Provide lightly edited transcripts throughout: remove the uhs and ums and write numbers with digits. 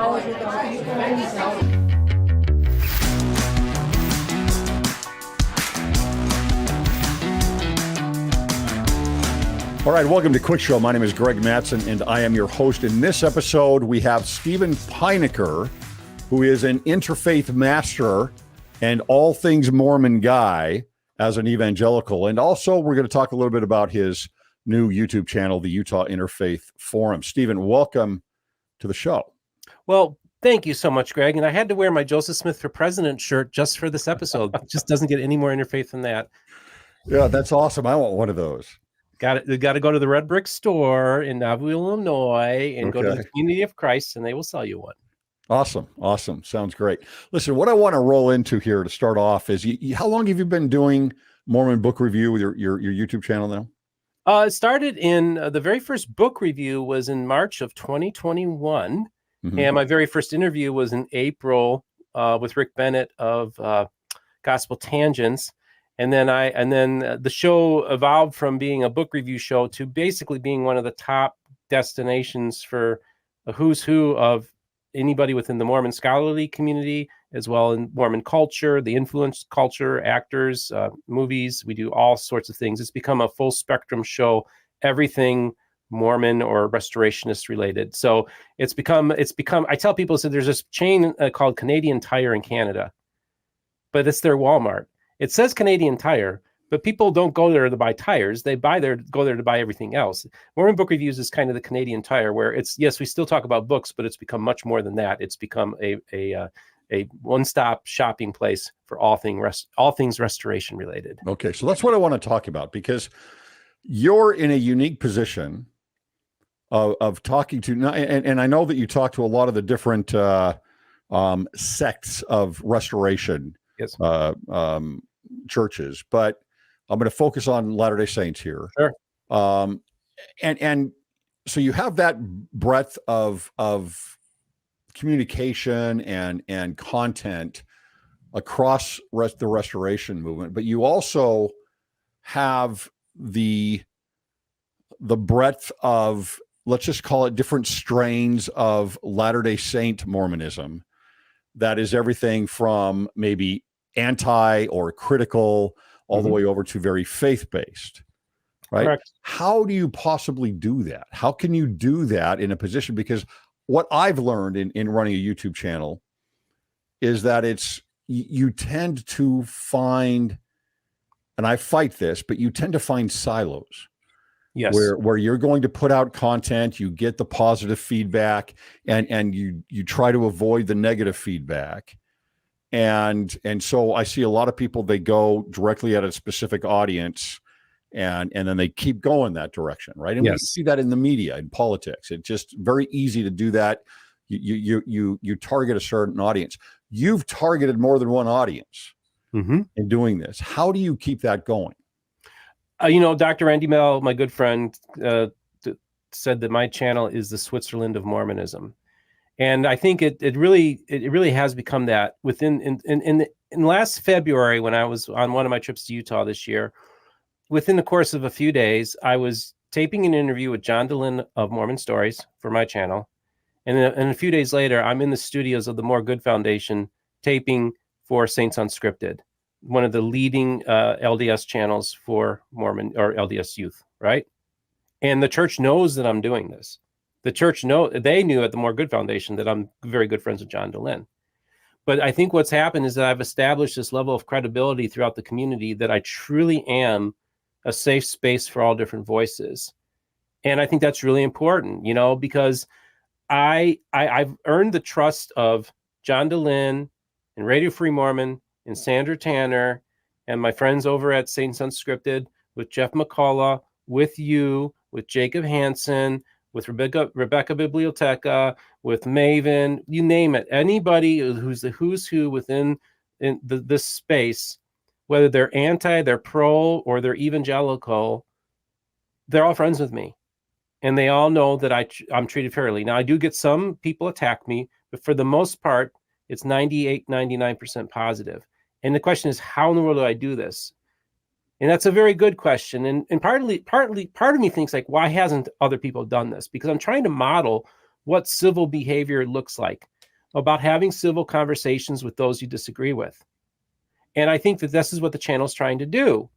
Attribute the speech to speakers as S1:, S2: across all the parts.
S1: All right, welcome to Quick Show. My name is Greg Matsen, and I am your host. In this episode, we have Steven Pynakker, who is an interfaith master and all things Mormon guy as an evangelical. And also, we're going to talk a little bit about his new YouTube channel, the Utah Interfaith Forum. Steven, welcome to the show.
S2: Well, thank you so much, Greg. And I had to wear my Joseph Smith for President shirt just for this episode. It just doesn't get any more interfaith than that.
S1: Yeah, that's awesome. I want one of those.
S2: Got to go to the Red Brick store in Nauvoo, Illinois, and go to the Community of Christ, and they will sell you one.
S1: Awesome. Sounds great. Listen, what I want to roll into here to start off is, how long have you been doing Mormon book review with your YouTube channel now?
S2: It started in the very first book review was in March of 2021, and my very first interview was in April with Rick Bennett of Gospel Tangents. And then the show evolved from being a book review show to basically being one of the top destinations for a who's who of anybody within the Mormon scholarly community, as well in Mormon culture, the influence culture, actors, movies. We do all sorts of things. It's become a full spectrum show, everything Mormon or restorationist related. So it's become, I tell people, so there's this chain called Canadian Tire in Canada, but it's their Walmart. It says Canadian Tire, but people don't go there to buy tires. They go there to buy everything else. Mormon Book Reviews is kind of the Canadian Tire, where it's, yes, we still talk about books, but it's become much more than that. It's become a one-stop shopping place for all things restoration related.
S1: Okay, so that's what I want to talk about, because you're in a unique position of talking to, and I know that you talk to a lot of the different sects of restoration.
S2: Yes.
S1: Churches, but I'm going to focus on Latter-day Saints here.
S2: Sure.
S1: And so you have that breadth of communication and content across the restoration movement, but you also have the breadth of, let's just call it, different strains of Latter-day Saint Mormonism. That is everything from maybe anti or critical all the way over to very faith-based, right?
S2: Correct.
S1: How do you possibly do that? How can you do that in a position? Because what I've learned in running a YouTube channel is that you tend to find, and I fight this, but you tend to find silos.
S2: Yes.
S1: Where you're going to put out content, you get the positive feedback, and you try to avoid the negative feedback. And so I see a lot of people, they go directly at a specific audience and then they keep going that direction, right? And we see that in the media, in politics. It's just very easy to do that. You target a certain audience. You've targeted more than one audience in doing this. How do you keep that going?
S2: Dr. Randy Mell, my good friend, said that my channel is the Switzerland of Mormonism. And I think it really has become that in last February, when I was on one of my trips to Utah this year, within the course of a few days, I was taping an interview with John Dehlin of Mormon Stories for my channel. And a few days later, I'm in the studios of the More Good Foundation taping for Saints Unscripted, one of the leading LDS channels for Mormon or LDS youth, right? And the church knows that I'm doing this. The church they knew at the More Good Foundation that I'm very good friends with John Dehlin. But I think what's happened is that I've established this level of credibility throughout the community that I truly am a safe space for all different voices. And I think that's really important, because I've earned the trust of John Dehlin and Radio Free Mormon and Sandra Tanner and my friends over at Saints Unscripted with Jeff McCullough, with you, with Jacob Hansen, with Rebecca Biblioteca, with Maven, you name it. Anybody who's the who's who within this space, whether they're anti, they're pro, or they're evangelical, they're all friends with me. And they all know that I'm treated fairly. Now, I do get some people attack me, but for the most part, it's 98, 99% positive. And the question is, how in the world do I do this? And that's a very good question. And part of me thinks, like, why hasn't other people done this? Because I'm trying to model what civil behavior looks like, about having civil conversations with those you disagree with. And I think that this is what the channel is trying to do,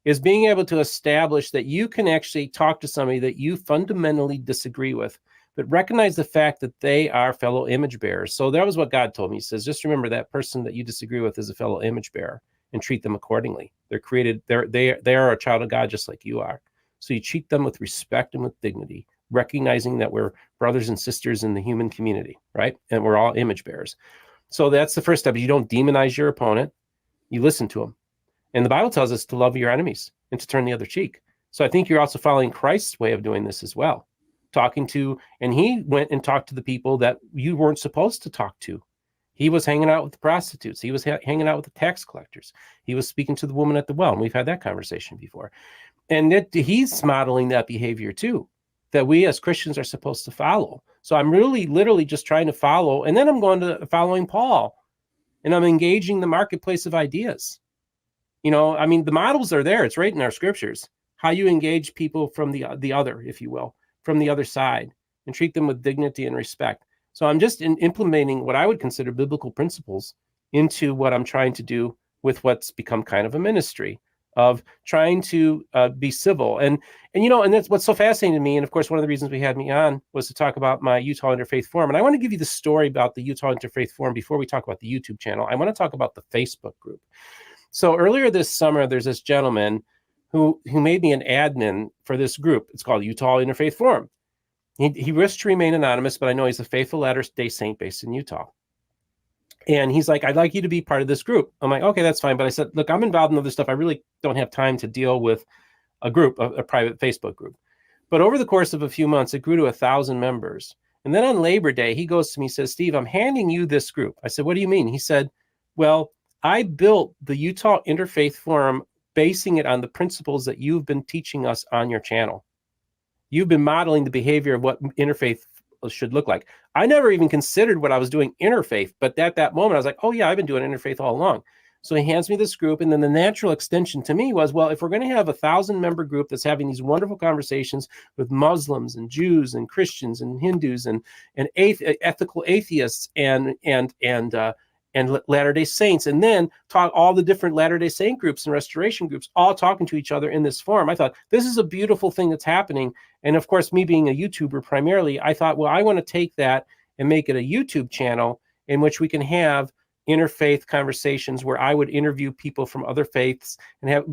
S2: is being able to establish that you can actually talk to somebody that you fundamentally disagree with, but recognize the fact that they are fellow image bearers. So that was what God told me. He says, just remember that person that you disagree with is a fellow image bearer and treat them accordingly. They're created, they are a child of God just like you are. So you treat them with respect and with dignity, recognizing that we're brothers and sisters in the human community, right? And we're all image bearers. So that's the first step. You don't demonize your opponent. You listen to them. And the Bible tells us to love your enemies and to turn the other cheek. So I think you're also following Christ's way of doing this as well. And he went and talked to the people that you weren't supposed to talk to. He was hanging out with the prostitutes. He was hanging out with the tax collectors. He was speaking to the woman at the well. And we've had that conversation before. And he's modeling that behavior too, that we as Christians are supposed to follow. So I'm really literally just trying to follow. And then I'm going to following Paul, and I'm engaging the marketplace of ideas. You know, I mean, the models are there. It's right in our scriptures, how you engage people from the other, if you will, from the other side, and treat them with dignity and respect. So I'm just implementing what I would consider biblical principles into what I'm trying to do with what's become kind of a ministry of trying to be civil. And that's what's so fascinating to me. And of course, one of the reasons we had me on was to talk about my Utah Interfaith Forum. And I want to give you the story about the Utah Interfaith Forum before we talk about the YouTube channel. I want to talk about the Facebook group. So earlier this summer, there's this gentleman who made me an admin for this group. It's called Utah Interfaith Forum. He wished to remain anonymous, but I know he's a faithful Latter-day Saint based in Utah. And he's like, I'd like you to be part of this group. I'm like, okay, that's fine. But I said, look, I'm involved in other stuff. I really don't have time to deal with a group, a private Facebook group. But over the course of a few months, it grew to 1,000 members. And then on Labor Day, he goes to me and says, Steve, I'm handing you this group. I said, what do you mean? He said, well, I built the Utah Interfaith Forum basing it on the principles that you've been teaching us on your channel. You've been modeling the behavior of what interfaith should look like. I never even considered what I was doing interfaith, but at that moment I was like, oh yeah, I've been doing interfaith all along. So he hands me this group, and then the natural extension to me was, well, if we're going to have a 1,000-member group that's having these wonderful conversations with Muslims and Jews and Christians and Hindus and ethical atheists and Latter-day Saints, and then talk all the different Latter-day Saint groups and restoration groups all talking to each other in this forum, I thought, this is a beautiful thing that's happening. And of course, me being a YouTuber primarily, I thought, well, I want to take that and make it a YouTube channel in which we can have interfaith conversations where I would interview people from other faiths and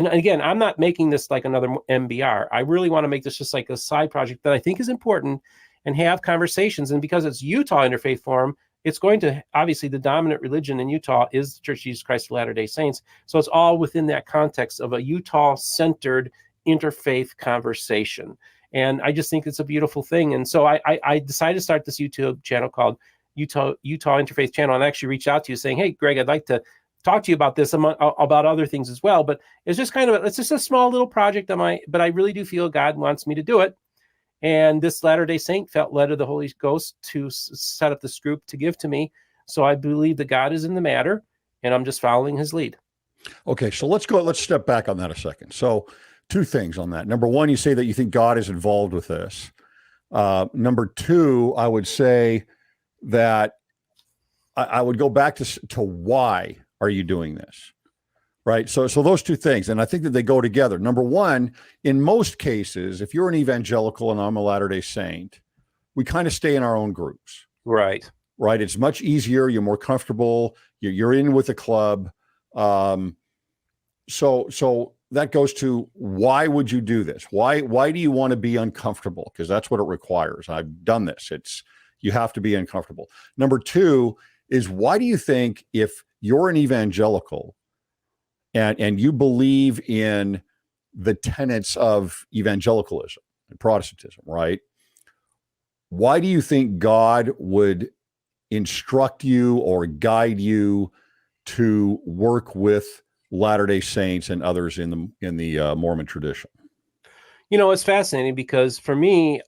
S2: again, I'm not making this like another MBR. I really want to make this just like a side project that I think is important and have conversations. And because it's Utah Interfaith Forum, it's going to, obviously, the dominant religion in Utah is the Church of Jesus Christ of Latter-day Saints. So it's all within that context of a Utah-centered interfaith conversation. And I just think it's a beautiful thing. And so I decided to start this YouTube channel called Utah Interfaith Channel, and I actually reached out to you saying, hey, Greg, I'd like to talk to you about this, about other things as well. But it's just it's just a small little project but I really do feel God wants me to do it. And this Latter-day Saint felt led of the Holy Ghost to set up this group to give to me. So I believe that God is in the matter, and I'm just following his lead.
S1: Okay, so let's step back on that a second. So two things on that. Number one, you say that you think God is involved with this. Number two, I would say that I would go back to why are you doing this? Right. So those two things. And I think that they go together. Number one, in most cases, if you're an evangelical and I'm a Latter-day Saint, we kind of stay in our own groups.
S2: Right.
S1: Right. It's much easier. You're more comfortable. You're in with the club. So that goes to, why would you do this? Why do you want to be uncomfortable? Because that's what it requires. I've done this. You have to be uncomfortable. Number two is, why do you think if you're an evangelical and you believe in the tenets of evangelicalism and Protestantism, right? Why do you think God would instruct you or guide you to work with Latter-day Saints and others in the Mormon tradition?
S2: It's fascinating because for me,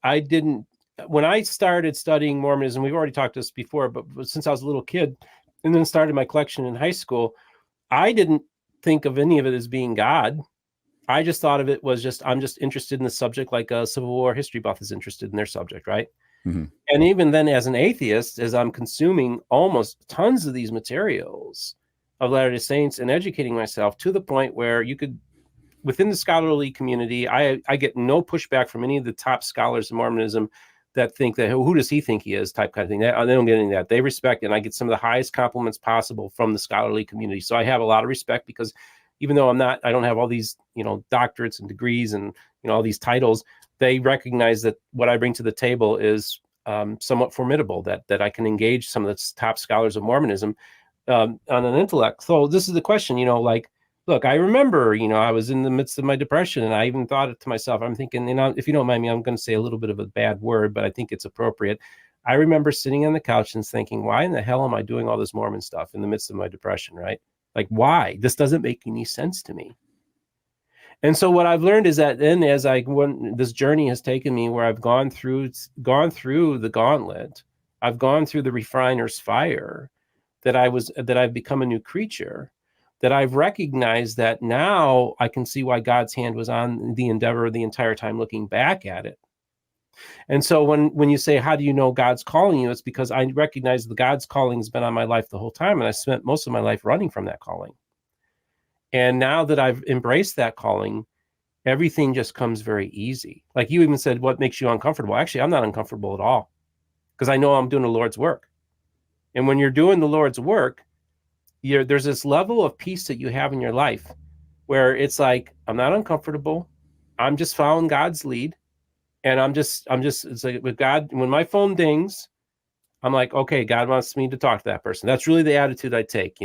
S2: when I started studying Mormonism, we've already talked this before, but since I was a little kid and then started my collection in high school, I didn't think of any of it as being God. I just thought of it was I'm just interested in the subject, like a Civil War history buff is interested in their subject, right?
S1: Mhm.
S2: And even then, as an atheist, as I'm consuming almost tons of these materials of Latter-day Saints and educating myself to the point where you could, within the scholarly community, I get no pushback from any of the top scholars of Mormonism that think that, who does he think he is, type kind of thing. They don't get any of that. They respect it. And I get some of the highest compliments possible from the scholarly community. So I have a lot of respect, because even though I don't have all these, doctorates and degrees and, all these titles, they recognize that what I bring to the table is somewhat formidable, that I can engage some of the top scholars of Mormonism on an intellect. So this is the question, look, I remember, I was in the midst of my depression, and I even thought it to myself. I'm thinking, if you don't mind me, I'm going to say a little bit of a bad word, but I think it's appropriate. I remember sitting on the couch and thinking, why in the hell am I doing all this Mormon stuff in the midst of my depression, right? Like, why? This doesn't make any sense to me. And so what I've learned is that then, this journey has taken me where I've gone through the gauntlet, I've gone through the refiner's fire, that I've become a new creature, that I've recognized that now I can see why God's hand was on the endeavor the entire time, looking back at it. And so when you say, how do you know God's calling you? It's because I recognize that God's calling has been on my life the whole time, and I spent most of my life running from that calling. And now that I've embraced that calling, everything just comes very easy. Like you even said, what makes you uncomfortable? Actually, I'm not uncomfortable at all, because I know I'm doing the Lord's work. And when you're doing the Lord's work, there's this level of peace that you have in your life where it's like, I'm not uncomfortable. I'm just following God's lead. And it's like with God, when my phone dings, I'm like, okay, God wants me to talk to that person. That's really the attitude I take,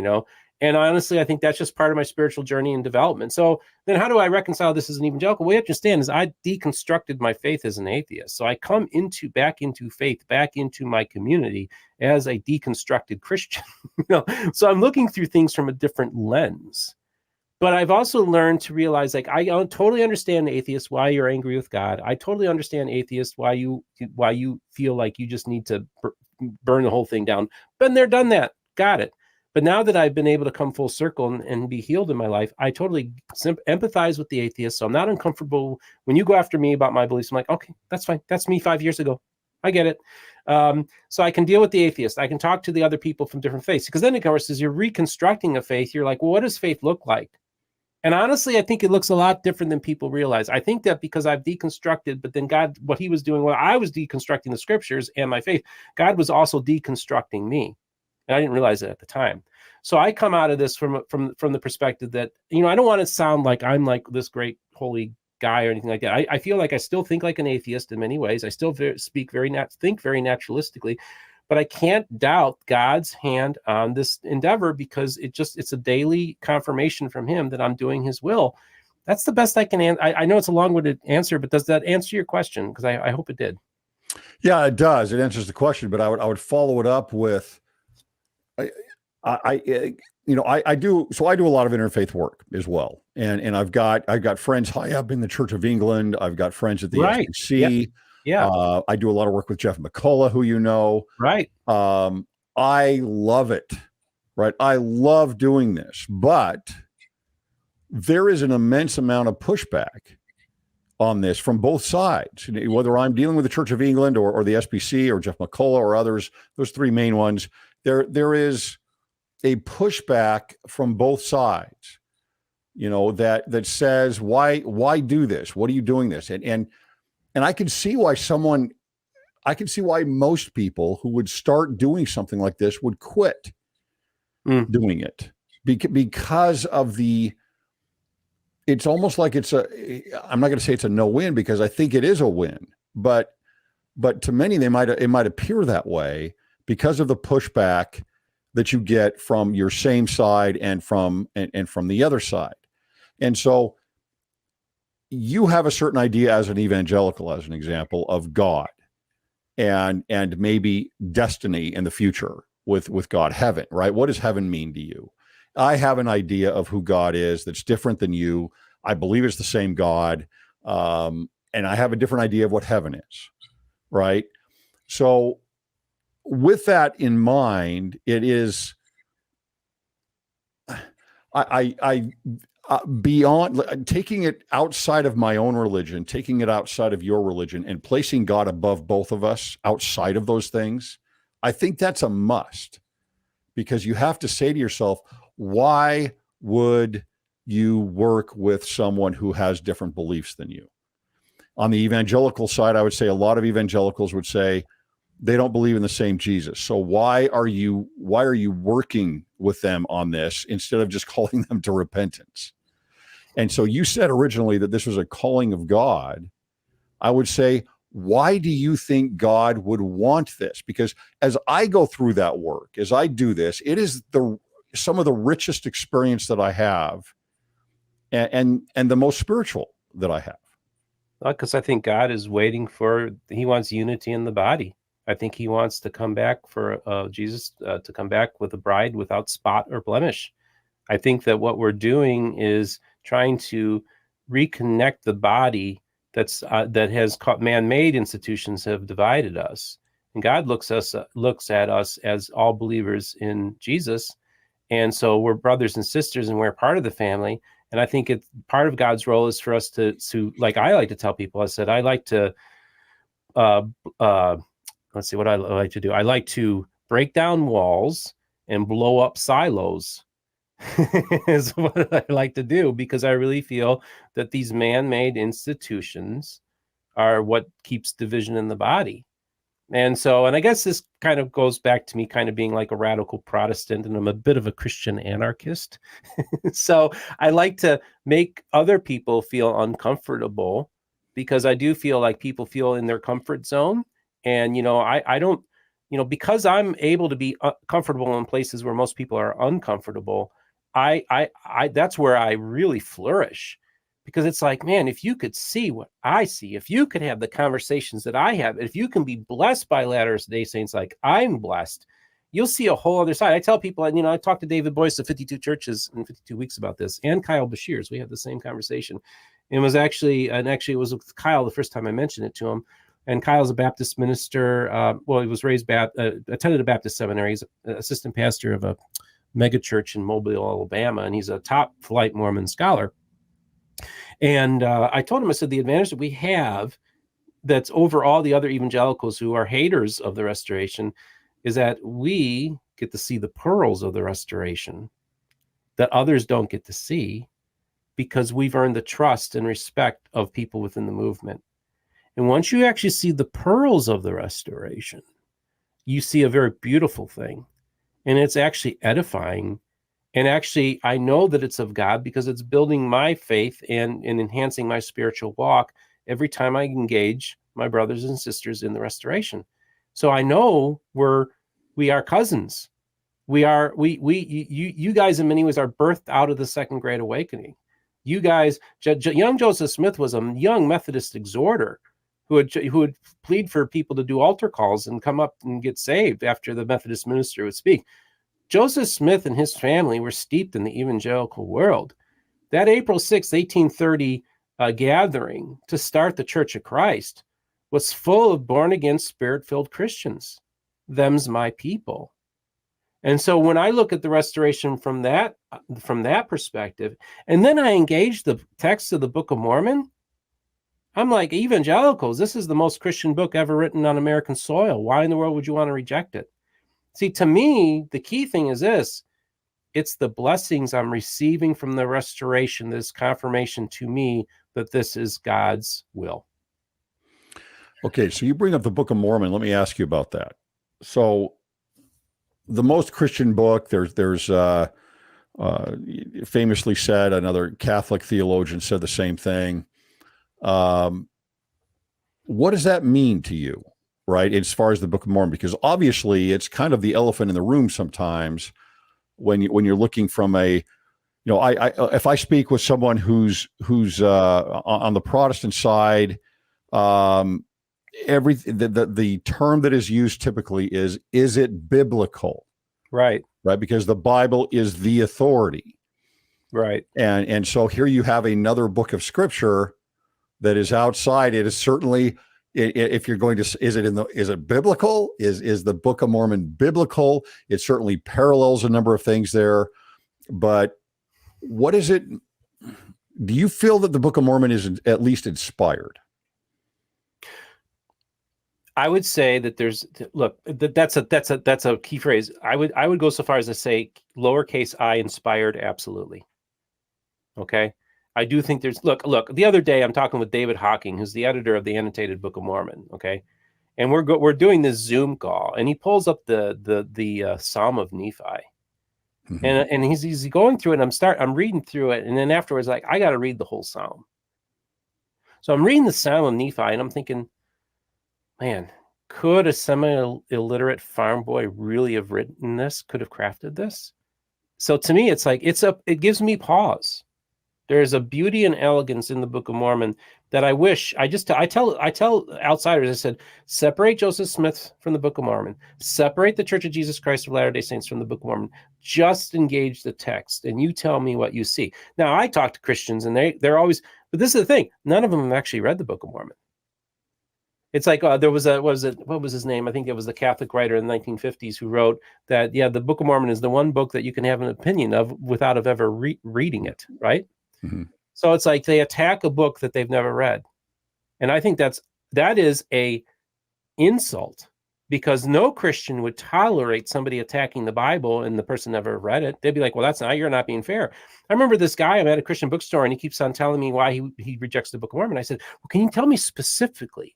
S2: And honestly, I think that's just part of my spiritual journey and development. So then how do I reconcile this as an evangelical? What you have to understand is I deconstructed my faith as an atheist. So I come back into faith, back into my community as a deconstructed Christian. So I'm looking through things from a different lens. But I've also learned to realize, like, I totally understand atheists, why you're angry with God. I totally understand atheists, why you feel like you just need to burn the whole thing down. Been there, done that. Got it. But now that I've been able to come full circle and be healed in my life, I totally empathize with the atheist. So I'm not uncomfortable when you go after me about my beliefs. I'm like, okay, that's fine. That's me 5 years ago. I get it. So I can deal with the atheist. I can talk to the other people from different faiths, because then, of course, as you're reconstructing a faith, you're like, well, what does faith look like? And honestly, I think it looks a lot different than people realize. I think that because I've deconstructed, but then God, what he was doing while I was deconstructing the scriptures and my faith, God was also deconstructing me. And I didn't realize it at the time. So I come out of this from the perspective that, I don't want to sound like I'm like this great holy guy or anything like that. I feel like I still think like an atheist in many ways. I still think very naturalistically, but I can't doubt God's hand on this endeavor, because it's a daily confirmation from him that I'm doing his will. That's the best I can answer. I know it's a long-winded answer, but does that answer your question? Because I hope it did.
S1: Yeah, it does. It answers the question, but I would follow it up with, I do a lot of interfaith work as well. And I've got friends high up in the Church of England. I've got friends at the SBC.
S2: Yeah.
S1: I do a lot of work with Jeff McCullough, who you know.
S2: Right.
S1: I love it. Right. I love doing this, but there is an immense amount of pushback on this from both sides, whether I'm dealing with the Church of England or the SBC or Jeff McCullough or others, those three main ones. There is a pushback from both sides, that says, why do this? What are you doing this? And I can see why most people who would start doing something like this would quit doing it because of it's almost like I'm not going to say it's a no-win, because I think it is a win, but to many, it might appear that way because of the pushback that you get from your same side and from the other side. And so you have a certain idea as an evangelical, as an example, of God and maybe destiny in the future with God, heaven, right? What does heaven mean to you? I have an idea of who God is that's different than you. I believe it's the same God. And I have a different idea of what heaven is, right? So with that in mind, it is, beyond taking it outside of my own religion, taking it outside of your religion, and placing God above both of us outside of those things, I think that's a must, because you have to say to yourself, why would you work with someone who has different beliefs than you? On the evangelical side, I would say a lot of evangelicals would say they don't believe in the same Jesus. So why are you working with them on this instead of just calling them to repentance? And so you said originally that this was a calling of God. I would say, why do you think God would want this? Because as I go through that work, as I do this, it is some of the richest experience that I have, and the most spiritual that I have.
S2: Because I think God is waiting he wants unity in the body. I think he wants to come back for Jesus to come back with a bride without spot or blemish. I think that what we're doing is trying to reconnect the body that has caught man-made institutions have divided us. And God looks at us as all believers in Jesus. And so we're brothers and sisters, and we're part of the family. And I think it's part of God's role is for us to like I like to tell people, I said, I like to, let's see what I like to do. I like to break down walls and blow up silos is what I like to do, because I really feel that these man-made institutions are what keeps division in the body. And I guess this kind of goes back to me kind of being like a radical Protestant, and I'm a bit of a Christian anarchist. So I like to make other people feel uncomfortable, because I do feel like people feel in their comfort zone. And, I don't, because I'm able to be comfortable in places where most people are uncomfortable, that's where I really flourish. Because it's like, man, if you could see what I see, if you could have the conversations that I have, if you can be blessed by Latter-day Saints like I'm blessed, you'll see a whole other side. I tell people, I talked to David Boyce of 52 Churches in 52 Weeks about this, and Kyle Bashirs. We had the same conversation. It was actually it was with Kyle the first time I mentioned it to him. And Kyle's a Baptist minister. He was raised attended a Baptist seminary. He's an assistant pastor of a mega church in Mobile, Alabama, and he's a top flight Mormon scholar. And I told him, I said, the advantage that we have that's over all the other evangelicals who are haters of the restoration is that we get to see the pearls of the restoration that others don't get to see, because we've earned the trust and respect of people within the movement. And once you actually see the pearls of the restoration, you see a very beautiful thing. And it's actually edifying. And actually, I know that it's of God, because it's building my faith and enhancing my spiritual walk every time I engage my brothers and sisters in the restoration. So I know we are cousins. You guys in many ways are birthed out of the Second Great Awakening. You guys, young Joseph Smith was a young Methodist exhorter who would plead for people to do altar calls and come up and get saved after the Methodist minister would speak. Joseph Smith and his family were steeped in the evangelical world. That April 6, 1830 gathering to start the Church of Christ was full of born-again, spirit-filled Christians. Them's my people. And so when I look at the restoration from that perspective, and then I engage the text of the Book of Mormon, I'm like, evangelicals, this is the most Christian book ever written on American soil. Why in the world would you want to reject it? See, to me, the key thing is this. It's the blessings I'm receiving from the restoration, this confirmation to me that this is God's will.
S1: Okay, so you bring up the Book of Mormon. Let me ask you about that. So the most Christian book, there's famously said, another Catholic theologian said the same thing. What does that mean to you? Right, as far as the Book of Mormon, because obviously it's kind of the elephant in the room sometimes when you're looking from a, if I speak with someone who's on the Protestant side, the term that is used typically is it biblical?
S2: Right,
S1: because the Bible is the authority. Right, and so here you have another book of Scripture that is outside. It is certainly. If you're going to, is it biblical? Is the Book of Mormon biblical? It certainly parallels a number of things there, but what is it? do you feel that the Book of Mormon is at least inspired?
S2: I would say that that's a key phrase. I would go so far as to say lowercase I inspired, absolutely. Okay. I do think there's look, the other day I'm talking with David Hawking, who's the editor of the annotated Book of Mormon. Okay. And we're doing this Zoom call, and he pulls up the Psalm of Nephi. Mm-hmm. And he's going through it, and I'm reading through it, and then afterwards, like, I got to read the whole Psalm. So I'm reading the Psalm of Nephi, and I'm thinking, man, could a semi-illiterate farm boy really have written this? Could have crafted this? So to me, it's like it gives me pause. There's a beauty and elegance in the Book of Mormon that I wish I tell outsiders. I said, separate Joseph Smith from the Book of Mormon, separate the Church of Jesus Christ of Latter-day Saints from the Book of Mormon. Just engage the text, and you tell me what you see. Now, I talk to Christians, and they're always, but this is the thing: none of them have actually read the Book of Mormon. It's like there was what was his name? I think it was the Catholic writer in the 1950s who wrote that, the Book of Mormon is the one book that you can have an opinion of without ever reading it, right? Mm-hmm. So it's like they attack a book that they've never read. And I think that is a insult, because no Christian would tolerate somebody attacking the Bible and the person never read it. They'd be like, well, you're not being fair. I remember this guy, I'm at a Christian bookstore, and he keeps on telling me why he rejects the Book of Mormon. I said, well, can you tell me specifically?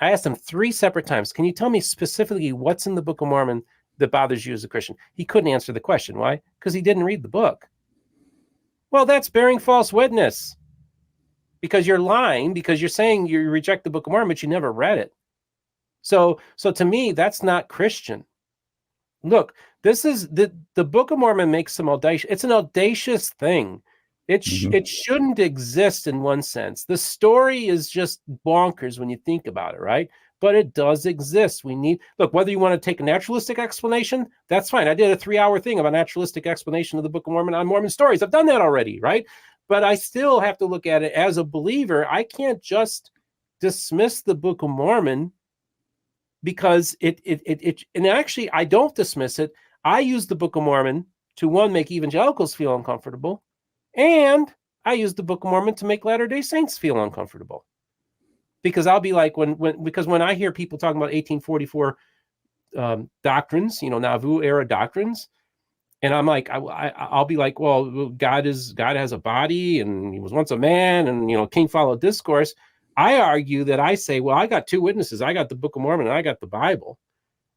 S2: I asked him 3 separate times, can you tell me specifically what's in the Book of Mormon that bothers you as a Christian? He couldn't answer the question. Why? Because he didn't read the book. Well, that's bearing false witness, because you're lying, because you're saying you reject the Book of Mormon, but you never read it. So to me, that's not Christian. Look, this is the Book of Mormon makes some audacious. It's an audacious thing. It shouldn't exist in one sense. The story is just bonkers when you think about it, right? But it does exist. Whether you want to take a naturalistic explanation, that's fine. I did a 3-hour thing of a naturalistic explanation of the Book of Mormon on Mormon stories. I've done that already, right? But I still have to look at it as a believer. I can't just dismiss the Book of Mormon because and actually I don't dismiss it. I use the Book of Mormon to, one, make evangelicals feel uncomfortable, and I use the Book of Mormon to make Latter-day Saints feel uncomfortable. Because I'll be like, when I hear people talking about 1844 doctrines, Nauvoo era doctrines, and I'm like, I'll be like, well, God has a body, and he was once a man, and King followed discourse. I argue that I say, well, I got 2 witnesses. I got the Book of Mormon, and I got the Bible,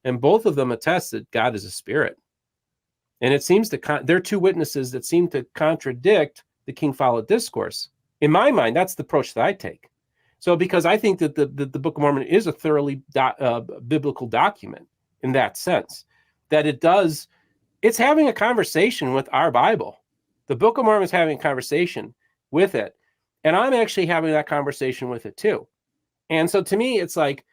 S2: and both of them attest that God is a spirit. And it seems they're 2 witnesses that seem to contradict the King followed discourse. In my mind, that's the approach that I take. So because I think that the Book of Mormon is a thoroughly biblical document in that sense, that it's having a conversation with our Bible. The Book of Mormon is having a conversation with it. And I'm actually having that conversation with it too. And so to me, it's like,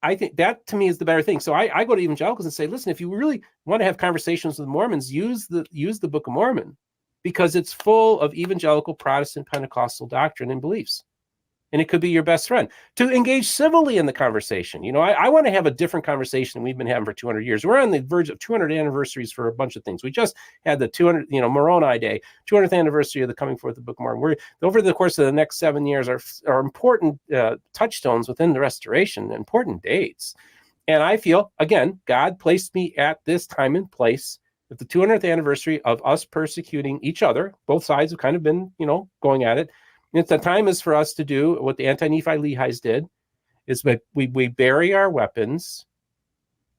S2: I think that to me is the better thing. So I go to evangelicals and say, listen, if you really want to have conversations with Mormons, use the Book of Mormon, because it's full of evangelical Protestant Pentecostal doctrine and beliefs. And it could be your best friend to engage civilly in the conversation. I want to have a different conversation than we've been having for 200 years. We're on the verge of 200 anniversaries for a bunch of things. We just had the 200, Moroni Day, 200th anniversary of the coming forth of the Book of Mormon. We're over the course of the next 7 years are important touchstones within the restoration, important dates. And I feel, again, God placed me at this time and place at the 200th anniversary of us persecuting each other. Both sides have kind of been, going at it. And the time is for us to do what the anti-Nephi Lehis did, is we bury our weapons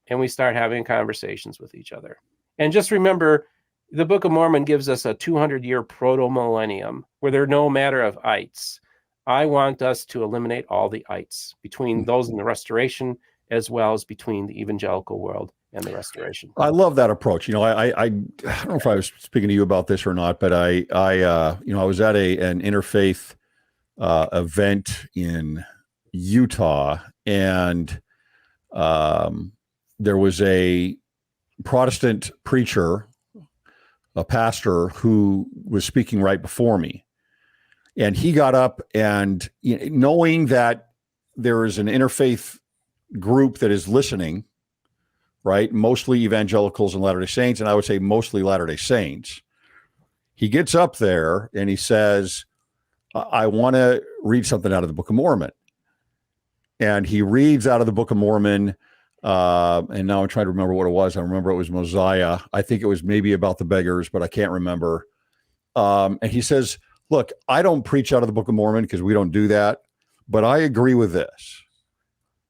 S2: and we start having conversations with each other. And just remember, the Book of Mormon gives us a 200-year proto-millennium where there are no matter of ites. I want us to eliminate all the ites between those in the restoration as well as between the evangelical world and the restoration.
S1: I love that approach. I don't know if I was speaking to you about this or not, but I was at an interfaith event in Utah, and there was a Protestant preacher, a pastor, who was speaking right before me, and he got up and, knowing that there is an interfaith group that is listening, right? Mostly evangelicals and Latter-day Saints, and I would say mostly Latter-day Saints. He gets up there and he says, I want to read something out of the Book of Mormon. And he reads out of the Book of Mormon. And now I'm trying to remember what it was. I remember it was Mosiah. I think it was maybe about the beggars, but I can't remember. And he says, look, I don't preach out of the Book of Mormon because we don't do that, but I agree with this.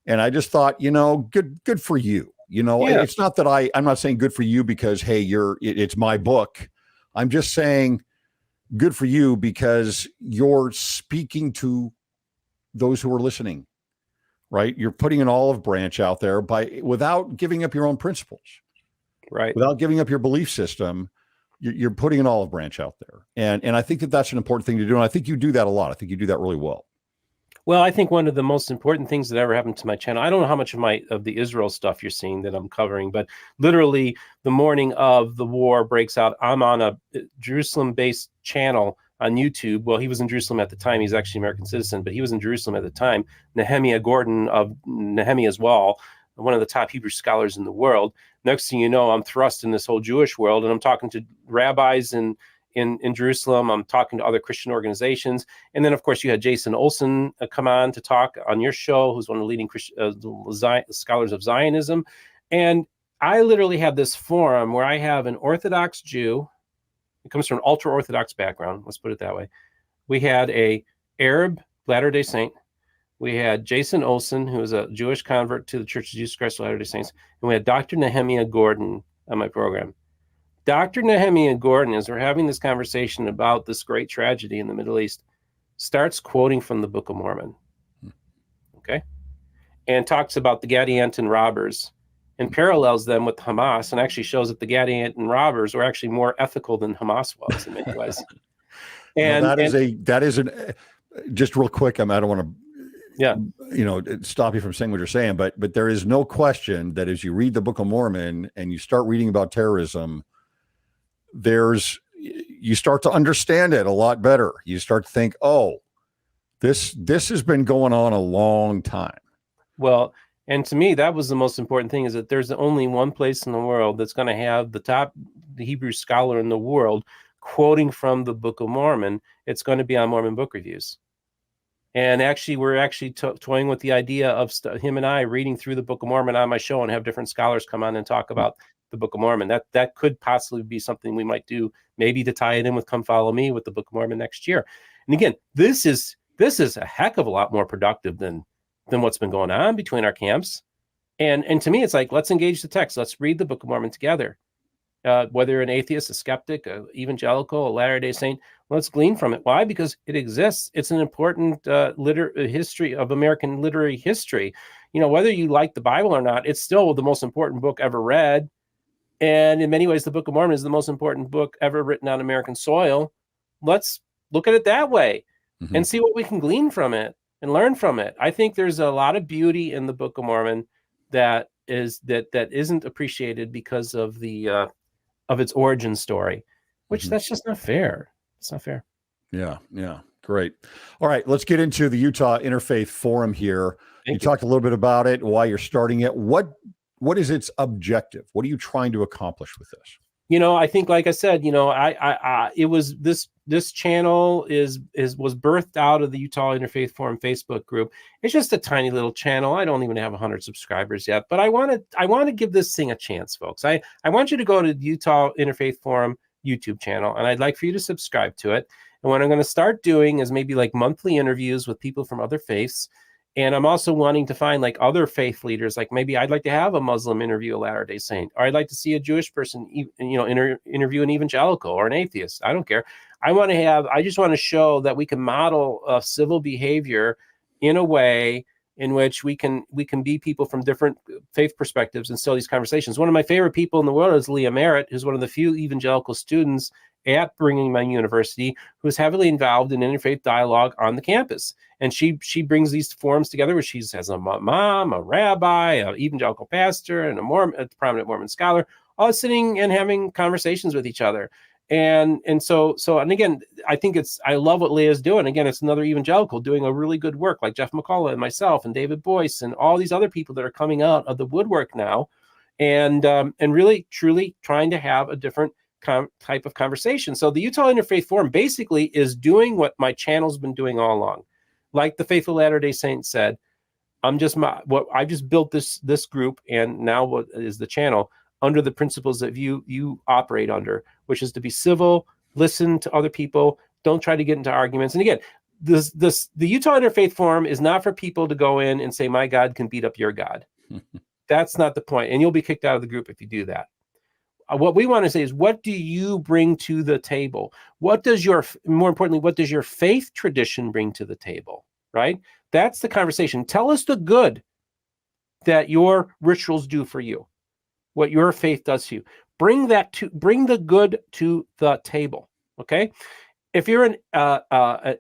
S1: And I just thought, good for you.
S2: Yeah.
S1: It's not that I'm not saying good for you because, hey, it's my book. I'm just saying good for you because you're speaking to those who are listening, right? You're putting an olive branch out there without giving up your own principles,
S2: right?
S1: Without giving up your belief system. You're putting an olive branch out there. And I think that that's an important thing to do. And I think you do that a lot. I think you do that really well.
S2: Well, I think one of the most important things that ever happened to my channel, I don't know how much of the Israel stuff you're seeing that I'm covering, but literally the morning of the war breaks out, I'm on a Jerusalem-based channel on YouTube. Well, he was in Jerusalem at the time. He's actually an American citizen, but he was in Jerusalem at the time. Nehemiah Gordon of Nehemiah's Wall, one of the top Hebrew scholars in the world. Next thing you know, I'm thrust in this whole Jewish world, and I'm talking to rabbis in Jerusalem. I'm talking to other Christian organizations. And then, of course, you had Jason Olson come on to talk on your show, who's one of the leading scholars of Zionism. And I literally have this forum where I have an Orthodox Jew. It comes from an ultra-Orthodox background. Let's put it that way. We had a Arab Latter-day Saint. We had Jason Olson, who is a Jewish convert to the Church of Jesus Christ of Latter-day Saints. And we had Dr. Nehemiah Gordon on my program. Dr. Nehemiah Gordon, as we're having this conversation about this great tragedy in the Middle East, starts quoting from the Book of Mormon, okay? And talks about the Gadianton robbers and parallels them with Hamas, and actually shows that the Gadianton robbers were actually more ethical than Hamas was in many ways. And
S1: just real quick, I don't want to stop you from saying what you're saying, but there is no question that as you read the Book of Mormon and you start reading about terrorism, you start to understand it a lot better. You start to think, oh, this has been going on a long time.
S2: Well, and to me, that was the most important thing, is that there's only one place in the world that's going to have the Hebrew scholar in the world quoting from the Book of Mormon. It's going to be on Mormon Book Reviews. And actually, we're toying with the idea of him and I reading through the Book of Mormon on my show and have different scholars come on and talk about the Book of Mormon. That could possibly be something we might do, maybe to tie it in with Come Follow Me with the Book of Mormon next year. And again, this is a heck of a lot more productive than what's been going on between our camps. And to me, it's like, let's engage the text. Let's read the Book of Mormon together. Whether you're an atheist, a skeptic, a evangelical, a Latter-day Saint, let's glean from it. Why? Because it exists. It's an important history of American literary history. Whether you like the Bible or not, it's still the most important book ever read. And in many ways, the Book of Mormon is the most important book ever written on American soil. Let's look at it that way and see what we can glean from it and learn from it. I think there's a lot of beauty in the Book of Mormon that isn't appreciated because of the of its origin story, which that's just not fair. It's not fair.
S1: Yeah. Great. All right, let's get into the Utah Interfaith Forum here. You talked a little bit about it, why you're starting it. What is its objective? What are you trying to accomplish with this?
S2: I think, like I said, it was this channel was birthed out of the Utah Interfaith Forum Facebook group. It's just a tiny little channel. I don't even have 100 subscribers yet, but I want to give this thing a chance, folks. I want you to go to the Utah Interfaith Forum YouTube channel, and I'd like for you to subscribe to it. And what I'm going to start doing is maybe like monthly interviews with people from other faiths. And I'm also wanting to find like other faith leaders. Like maybe I'd like to have a Muslim interview a Latter-day Saint, or I'd like to see a Jewish person, interview an evangelical or an atheist. I don't care. I just want to show that we can model civil behavior in a way in which we can be people from different faith perspectives and still these conversations. One of my favorite people in the world is Leah Merritt, who's one of the few evangelical students at Brigham Young University who's heavily involved in interfaith dialogue on the campus. And she brings these forums together where she has a mom, a rabbi, an evangelical pastor, and a prominent Mormon scholar, all sitting and having conversations with each other. And again, I love what Leah's doing. Again, it's another evangelical doing a really good work, like Jeff McCullough and myself and David Boyce and all these other people that are coming out of the woodwork now and really truly trying to have a different type of conversation. So the Utah Interfaith Forum basically is doing what my channel's been doing all along. Like the Faithful Latter-day Saint said, I just built this group, and now what is the channel under the principles that you operate under, which is to be civil, listen to other people, don't try to get into arguments. And again, the Utah Interfaith Forum is not for people to go in and say, my God can beat up your God. That's not the point. And you'll be kicked out of the group if you do that. What we want to say is, what do you bring to the table? More importantly, what does your faith tradition bring to the table, right? That's the conversation. Tell us the good that your rituals do for you, what your faith does to you. Bring the good to the table, okay? If you're an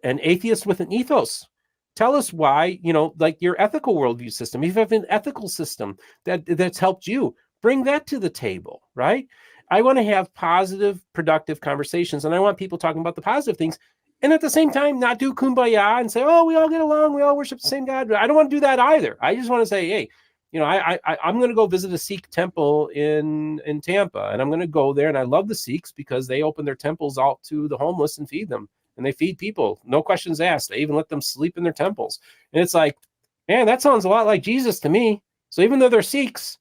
S2: atheist with an ethos, tell us why, like your ethical worldview system. If you have an ethical system that's helped you, bring that to the table, right? I want to have positive, productive conversations, and I want people talking about the positive things, and at the same time, not do kumbaya and say, oh, we all get along, we all worship the same God. I don't want to do that either. I just want to say, hey, I'm going to go visit a Sikh temple in Tampa, and I'm going to go there. And I love the Sikhs because they open their temples out to the homeless and feed them, and they feed people. No questions asked. They even let them sleep in their temples. And it's like, man, that sounds a lot like Jesus to me. So even though they're Sikhs,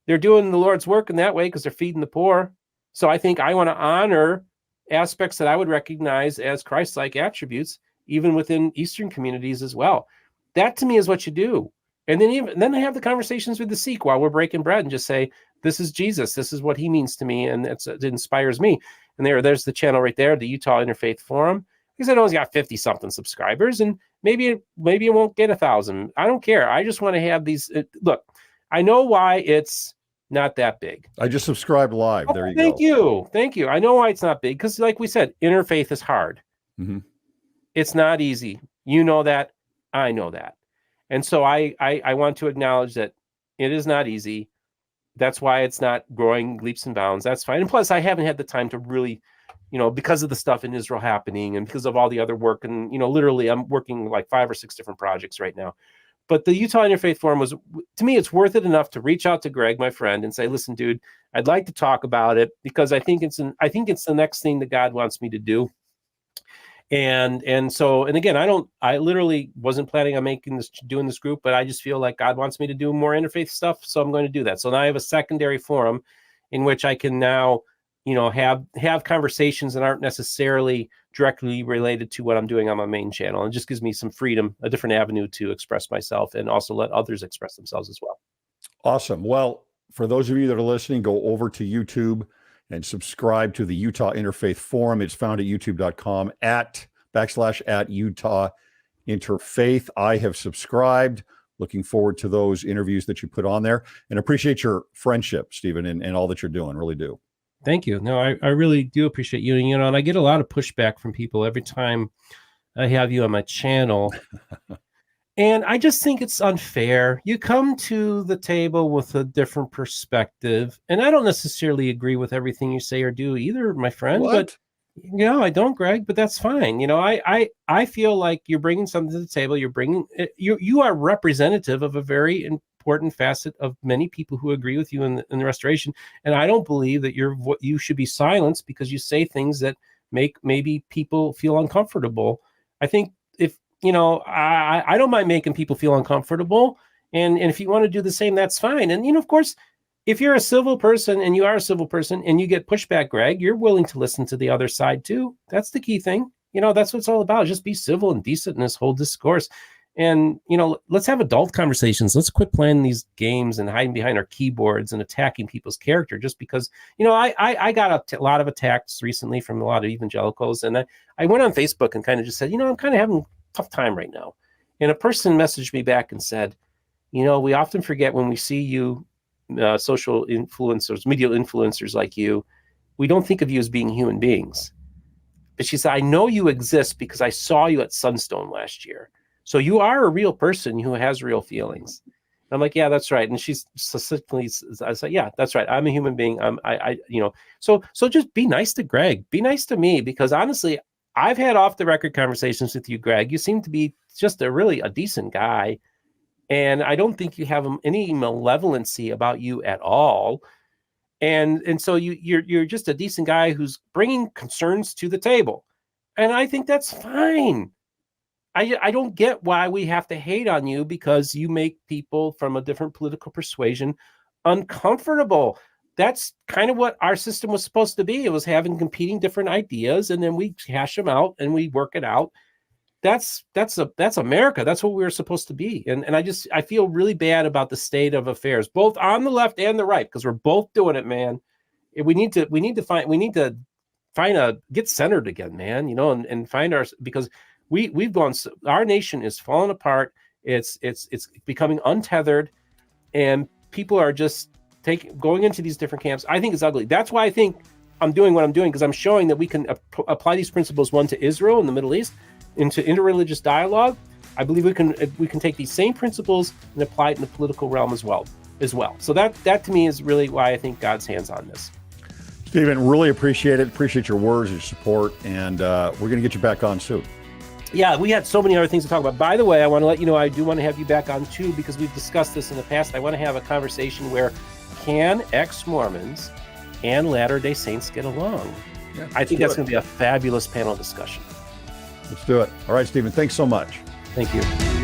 S2: they're doing the Lord's work in that way because they're feeding the poor. So I think I want to honor aspects that I would recognize as Christ-like attributes, even within Eastern communities as well. That to me is what you do. And then I have the conversations with the Sikh while we're breaking bread and just say, this is Jesus. This is what he means to me. And it inspires me. And there's the channel right there, the Utah Interfaith Forum. Because it only got 50 something subscribers, and maybe it won't get 1,000. I don't care. I just want to have these. Look, I know why it's not that big.
S1: I just subscribed live. There you
S2: go. Thank you. I know why it's not big, because like we said, interfaith is hard.
S1: Mm-hmm.
S2: It's not easy. You know that. I know that. And so I want to acknowledge that it is not easy. That's why it's not growing leaps and bounds. That's fine. And plus, I haven't had the time to really, because of the stuff in Israel happening and because of all the other work. And, literally, I'm working like 5 or 6 different projects right now. But the Utah Interfaith Forum was, to me, it's worth it enough to reach out to Greg, my friend, and say, listen, dude, I'd like to talk about it because I think it's the next thing that God wants me to do. And again, I literally wasn't planning on doing this group, but I just feel like God wants me to do more interfaith stuff. So I'm going to do that. So now I have a secondary forum in which I can now, have conversations that aren't necessarily directly related to what I'm doing on my main channel. And it just gives me some freedom, a different avenue to express myself and also let others express themselves as well.
S1: Awesome. Well, for those of you that are listening, go over to YouTube and subscribe to the Utah Interfaith Forum. It's found at youtube.com / Utah Interfaith. I have subscribed. Looking forward to those interviews that you put on there, and appreciate your friendship, Stephen, and all that you're doing. Really do.
S2: Thank you. No, I really do appreciate you. And I get a lot of pushback from people every time I have you on my channel. And I just think it's unfair. You come to the table with a different perspective, and I don't necessarily agree with everything you say or do either, my friend.
S1: What?
S2: But I don't, Greg. But that's fine. I feel like you're bringing something to the table. You are representative of a very important facet of many people who agree with you in the Restoration. And I don't believe that you should be silenced because you say things that make maybe people feel uncomfortable. I think I don't mind making people feel uncomfortable. And if you want to do the same, that's fine. And, of course, if you're a civil person and you are a civil person and you get pushback, Greg, you're willing to listen to the other side, too. That's the key thing. That's what it's all about. Just be civil and decent in this whole discourse. And, let's have adult conversations. Let's quit playing these games and hiding behind our keyboards and attacking people's character just because, I got a lot of attacks recently from a lot of evangelicals. And I went on Facebook and kind of just said, I'm kind of having tough time right now. And a person messaged me back and said, we often forget when we see you, social influencers, media influencers like you, we don't think of you as being human beings. But she said, I know you exist because I saw you at Sunstone last year. So you are a real person who has real feelings. And I'm like, yeah, that's right. And she's succinctly, I said, yeah, that's right. I'm a human being. So just be nice to Greg. Be nice to me, because honestly, I've had off the record conversations with you, Greg. You seem to be just a decent guy. And I don't think you have any malevolency about you at all. And so you're just a decent guy who's bringing concerns to the table, and I think that's fine. I don't get why we have to hate on you because you make people from a different political persuasion uncomfortable. That's kind of what our system was supposed to be. It was having competing different ideas, and then we hash them out and we work it out. That's America. That's what we were supposed to be. And I feel really bad about the state of affairs, both on the left and the right, because we're both doing it, man. We need to get centered again, man, and find because we've gone, our nation is falling apart. It's becoming untethered, and people are just going into these different camps. I think it's ugly. That's why I think I'm doing what I'm doing, because I'm showing that we can apply these principles, one, to Israel and the Middle East, into interreligious dialogue. I believe we can take these same principles and apply it in the political realm as well. So that to me is really why I think God's hand's on this.
S1: Steven, really appreciate it. Appreciate your words, your support, and we're going to get you back on soon.
S2: Yeah, we had so many other things to talk about. By the way, I want to let you know I do want to have you back on too, because we've discussed this in the past. I want to have a conversation where can ex-Mormons and Latter-day Saints get along? Yeah, I think that's going to be a fabulous panel discussion.
S1: Let's do it. All right, Steven, thanks so much.
S2: Thank you.